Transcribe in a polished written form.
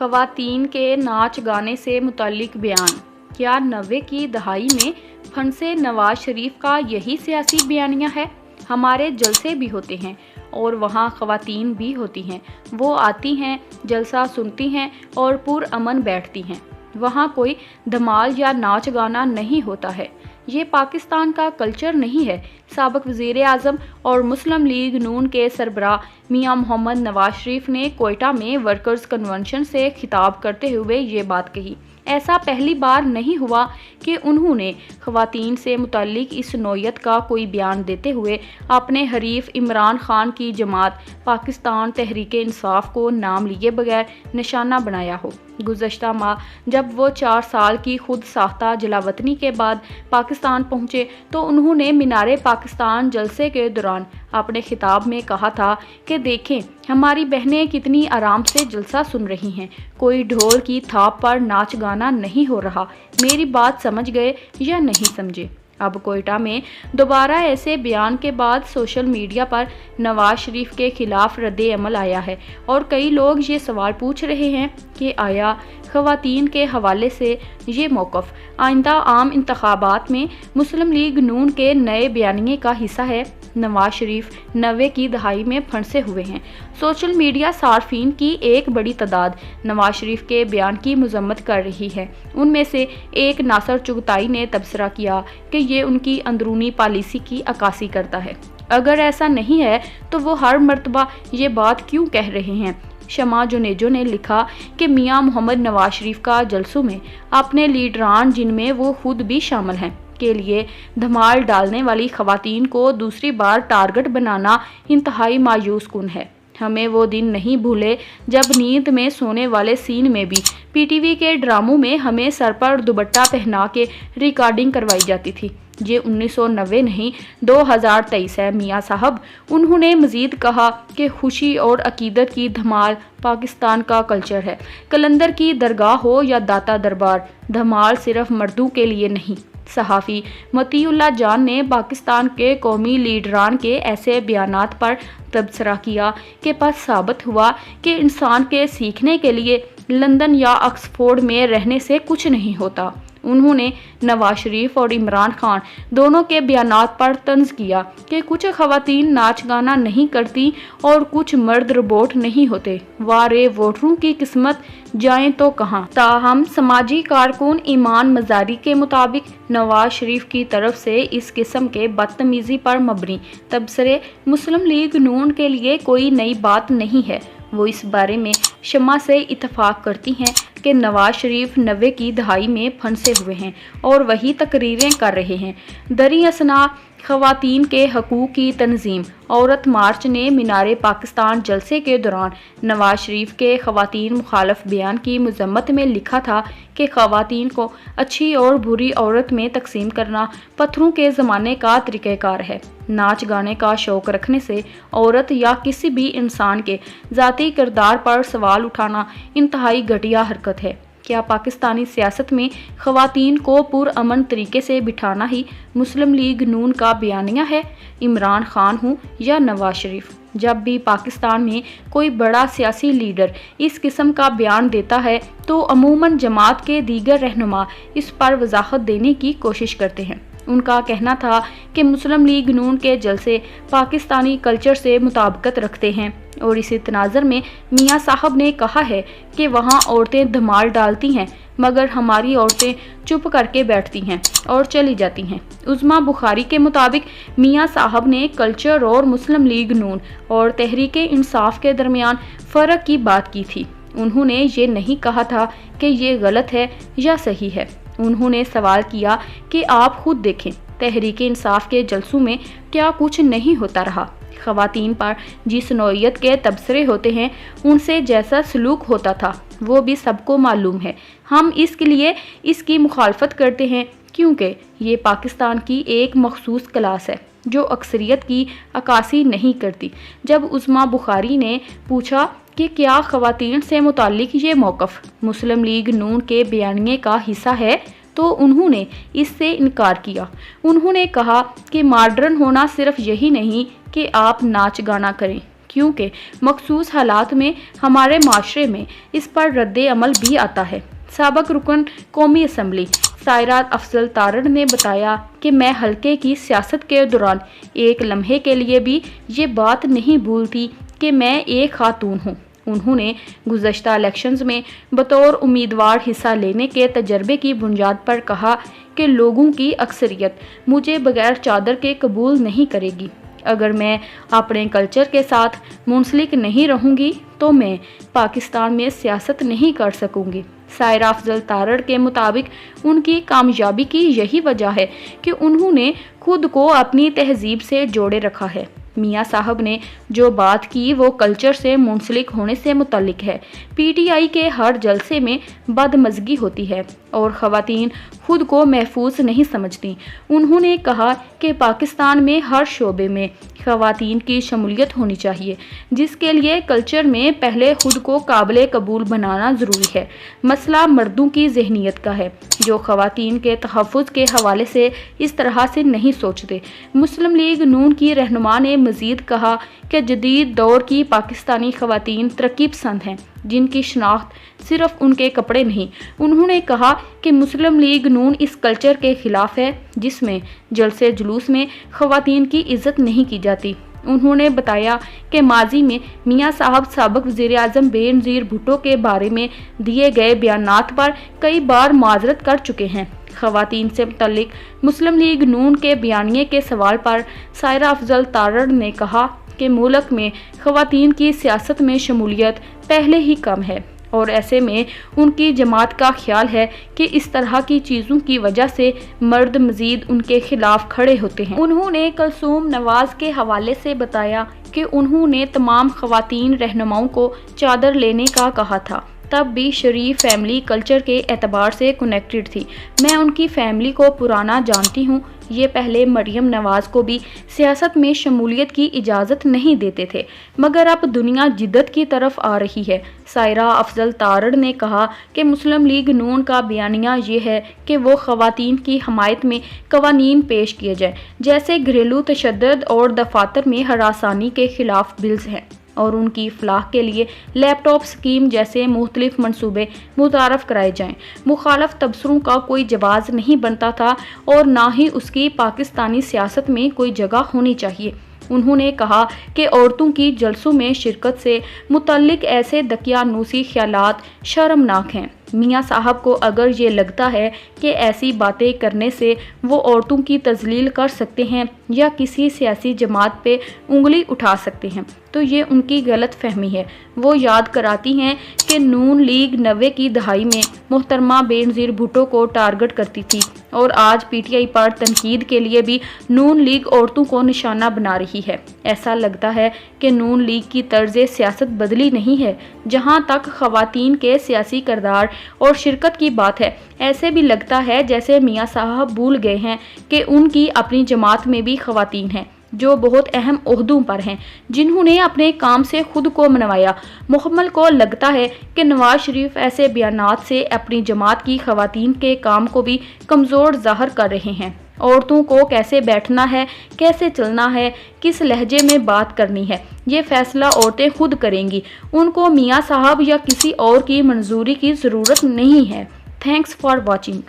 ख़वातीन के नाच गाने से मुतल्लिक बयान। क्या 90 की दहाई में फंसे नवाज शरीफ का यही सियासी बयानिया है? हमारे जलसे भी होते हैं और वहाँ ख़वातीन भी होती हैं। वो आती हैं, जलसा सुनती हैं और पुरअमन बैठती हैं। वहाँ कोई धमाल या नाच गाना नहीं होता है। ये पाकिस्तान का कल्चर नहीं है। साबिक़ वज़ीर आज़म और मुस्लिम लीग नून के सरबराह मियां मोहम्मद नवाज शरीफ ने कोयटा में वर्कर्स कन्वेंशन से खिताब करते हुए ये बात कही। ऐसा पहली बार नहीं हुआ कि उन्होंने ख़वातीन से मुतल्लिक इस नौयत का कोई बयान देते हुए अपने हरीफ इमरान खान की जमात पाकिस्तान तहरीक इंसाफ को नाम लिए बगैर निशाना बनाया हो। गुज़श्ता माह जब वो 4 साल की खुद साख्ता जलावतनी के बाद पाकिस्तान पहुँचे तो उन्होंने मीनारे पाकिस्तान जलसे के दौरान अपने खिताब में कहा था कि देखें, हमारी बहनें कितनी आराम से जलसा सुन रही हैं, कोई ढोल की थाप पर नाच गाना नहीं हो रहा। मेरी बात समझ गए या नहीं समझे? अब कोयटा में दोबारा ऐसे बयान के बाद सोशल मीडिया पर नवाज शरीफ के खिलाफ रद्द अमल आया है और कई लोग ये सवाल पूछ रहे हैं कि आया ख़वातीन के हवाले से ये मौक़िफ़ आइंदा आम इंतखाबात में मुस्लिम लीग नून के नए बयानिए का हिस्सा है? नवाज शरीफ 90 की दहाई में फंसे हुए हैं। सोशल मीडिया सार्फिन की एक बड़ी तादाद नवाज शरीफ के बयान की मजम्मत कर रही है। उनमें से एक नासर चुगताई ने तबसरा किया कि ये उनकी अंदरूनी पॉलिसी की अक्कासी करता है। अगर ऐसा नहीं है तो वो हर मर्तबा ये बात क्यों कह रहे हैं? शमा जुनेजो ने लिखा कि मियां मोहम्मद नवाज शरीफ का जलसों में अपने लीडरान, जिनमें वो खुद भी शामिल हैं, के लिए धमाल डालने वाली ख़वातीन को दूसरी बार टारगेट बनाना इंतहाई मायूस कुन है। हमें वो दिन नहीं भूले जब नींद में सोने वाले सीन में भी पीटीवी के ड्रामों में हमें सर पर दुपट्टा पहना के रिकॉर्डिंग करवाई जाती थी। ये 1990 नहीं 2023 है मियाँ साहब। उन्होंने मज़ीद कहा कि खुशी और अकीदत की धमाल पाकिस्तान का कल्चर है। कलंदर की दरगाह हो या दाता दरबार, धमाल सिर्फ मर्दों के लिए नहीं। सहाफ़ी मतीउल्लाह जान ने पाकिस्तान के कौमी लीडरान के ऐसे बयानात पर तबसरा किया कि बस साबित हुआ कि इंसान के सीखने के लिए लंदन या ऑक्सफोर्ड में रहने से कुछ नहीं होता। उन्होंने नवाज शरीफ और इमरान खान दोनों के बयानात पर तंज किया कि कुछ ख़वातीन नाच गाना नहीं करती और कुछ मर्द रोबोट नहीं होते। वारे वोटरों की किस्मत जाएं तो कहां। ताहम समाजी कारकुन ईमान मजारी के मुताबिक नवाज शरीफ की तरफ से इस किस्म के बदतमीज़ी पर मबनी तबसरे मुस्लिम लीग नून के लिए कोई नई बात नहीं है। वो इस बारे में शमा से इत्तफाक करती हैं कि नवाज शरीफ 90 की दहाई में फंसे हुए हैं और वही तकरीरें कर रहे हैं। दरी असना ख़वातीन के हकूक़ की तंजीम औरत मार्च ने मीनारे पाकिस्तान जलसे के दौरान नवाज शरीफ के ख़वातीन मुखालफ बयान की मजम्मत में लिखा था कि ख़वातीन को अच्छी और बुरी औरत में तकसीम करना पत्थरों के ज़माने का तरीक़ाकार है। नाच गाने का शौक़ रखने से औरत या किसी भी इंसान के ज़ाती किरदार पर सवाल उठाना इंतहाई घटिया हरकत है। क्या पाकिस्तानी सियासत में ख़वातीन को पुरअमन तरीके से बिठाना ही मुस्लिम लीग नून का बयानिया है? इमरान खान हो या नवाज शरीफ, जब भी पाकिस्तान में कोई बड़ा सियासी लीडर इस किस्म का बयान देता है तो अमूमन जमात के दीगर रहनुमा इस पर वजाहत देने की कोशिश करते हैं। उनका कहना था कि मुस्लिम लीग नून के जलसे पाकिस्तानी कल्चर से मुताबिकत रखते हैं और इसी तनाज़र में मियाँ साहब ने कहा है कि वहाँ औरतें धमाल डालती हैं मगर हमारी औरतें चुप करके बैठती हैं और चली जाती हैं। उज़्मा बुखारी के मुताबिक मियाँ साहब ने कल्चर और मुस्लिम लीग नून और तहरीक इंसाफ के दरमियान फ़र्क की बात की थी। उन्होंने ये नहीं कहा था कि ये गलत है या सही है। उन्होंने सवाल किया कि आप खुद देखें, तहरीक इंसाफ के जलसों में क्या कुछ नहीं होता रहा? ख़वातीन पर जिस नौयत के तबसरे होते हैं, उनसे जैसा सलूक होता था वो भी सबको मालूम है। हम इसके लिए इसकी मुखालफत करते हैं क्योंकि ये पाकिस्तान की एक मखसूस क्लास है जो अक्सरियत की अक्कासी नहीं करती। जब उज़्मा बुखारी ने पूछा कि क्या ख़वातीन से मुताल्लिक ये मौक़िफ़ मुस्लिम लीग नून के बयानिए का हिस्सा है तो उन्होंने इससे इनकार किया। उन्होंने कहा कि मॉडर्न होना सिर्फ यही नहीं कि आप नाच गाना करें, क्योंकि मखसूस हालात में हमारे माशरे में इस पर रद्द अमल भी आता है। साबिक रुकन कौमी असम्बली सायरा अफजल तारड़ ने बताया कि मैं हल्के की सियासत के दौरान एक लम्हे के लिए भी ये बात नहीं भूलती कि मैं एक खातून हूँ। उन्होंने गुज़श्ता इलेक्शंस में बतौर उम्मीदवार हिस्सा लेने के तजर्बे की बुनियाद पर कहा कि लोगों की अक्सरियत मुझे बगैर चादर के कबूल नहीं करेगी। अगर मैं अपने कल्चर के साथ मुंसलिक नहीं रहूँगी तो मैं पाकिस्तान में सियासत नहीं कर सकूँगी। सायरा अफजल तारड़ के मुताबिक उनकी कामयाबी की यही वजह है कि उन्होंने खुद को अपनी तहजीब से जोड़े रखा है। मियाँ साहब ने जो बात की वो कल्चर से मुंसलिक होने से मुतल्लिक है। पीटीआई के हर जलसे में बदमज़गी होती है और ख़वातीन खुद को महफूज नहीं समझती। उन्होंने कहा कि पाकिस्तान में हर शोबे में ख़वातीन की शमूलियत होनी चाहिए, जिसके लिए कल्चर में पहले खुद को काबिल कबूल बनाना ज़रूरी है। मसला मर्दों की जहनीत का है जो ख़वातीन के तहफ़्फ़ुज़ के हवाले से इस तरह से नहीं सोचते। मुस्लिम लीग नून की रहनुमा ने मज़ीद कहा कि जदीद दौर की पाकिस्तानी ख़वातीन तरक्की पसंद हैं, जिनकी शनाख्त सिर्फ उनके कपड़े नहीं। उन्होंने कहा कि मुस्लिम लीग नून इस कल्चर के ख़िलाफ़ है जिसमें जलसे जुलूस में ख़वातीन की इज़्ज़त नहीं की जाती। उन्होंने बताया कि माजी में मियाँ साहब साबिक़ वज़ीर-ए-आज़म बेनज़ीर भुट्टो के बारे में दिए गए बयानात पर कई बार माजरत कर चुके हैं। ख़वातीन से मुतल्लिक मुस्लिम लीग नून के बयानिए के सवाल पर सायरा अफजल तारड़ ने कहा कि मुल्क में ख़वातीन की सियासत में शमूलियत पहले ही कम है और ऐसे में उनकी जमात का ख्याल है कि इस तरह की चीज़ों की वजह से मर्द मज़ीद उनके खिलाफ खड़े होते हैं। उन्होंने कलसूम नवाज़ के हवाले से बताया कि उन्होंने तमाम ख़वातीन रहनुमाओं को चादर लेने का कहा था, तब भी शरीफ फैमिली कल्चर के एतबार से कनेक्टेड थी। मैं उनकी फैमिली को पुराना जानती हूँ। ये पहले मरियम नवाज़ को भी सियासत में शमूलियत की इजाज़त नहीं देते थे, मगर अब दुनिया जिद्दत की तरफ आ रही है। सायरा अफजल तारड़ ने कहा कि मुस्लिम लीग नून का बयानिया ये है कि वो ख़वातीन की हमायत में कवानीन पेश किए जाएँ, जैसे घरेलू तशद्दुद और दफातर में हरासानी के ख़िलाफ़ बिल्स हैं और उनकी फलाह के लिए लैपटॉप स्कीम जैसे मुख्तलिफ मनसूबे मुतारफ़ कराए जाएँ। मुखालफ तबसरों का कोई जवाज़ नहीं बनता था और ना ही उसकी पाकिस्तानी सियासत में कोई जगह होनी चाहिए। उन्होंने कहा कि औरतों की जलसों में शिरकत से मुतल्लिक ऐसे दकियानूसी ख्यालात शर्मनाक हैं। मियाँ साहब को अगर ये लगता है कि ऐसी बातें करने से वो औरतों की तजलील कर सकते हैं या किसी सियासी जमात पे उंगली उठा सकते हैं तो ये उनकी गलत फहमी है। वो याद कराती हैं कि नून लीग 90 की दहाई में मोहतरमा बेनज़ीर भुट्टो को टारगेट करती थी और आज पीटीआई पर तनकीद के लिए भी नून लीग औरतों को निशाना बना रही है। ऐसा लगता है कि नून लीग की तर्ज सियासत बदली नहीं है। जहाँ तक ख़वातीन के सियासी किरदार और शिरकत की बात है, ऐसे भी लगता है जैसे मियाँ साहब भूल गए हैं कि उनकी अपनी जमात में भी ख़वातीन हैं जो बहुत अहम ओहदों पर हैं, जिन्होंने अपने काम से खुद को मनवाया। मुकम्मल को लगता है कि नवाज शरीफ ऐसे बयानात से अपनी जमात की ख़वातीन के काम को भी कमज़ोर ज़ाहिर कर रहे हैं। औरतों को कैसे बैठना है, कैसे चलना है, किस लहजे में बात करनी है, ये फ़ैसला औरतें खुद करेंगी। उनको मियाँ साहब या किसी और की मंजूरी की ज़रूरत नहीं है। Thanks for watching.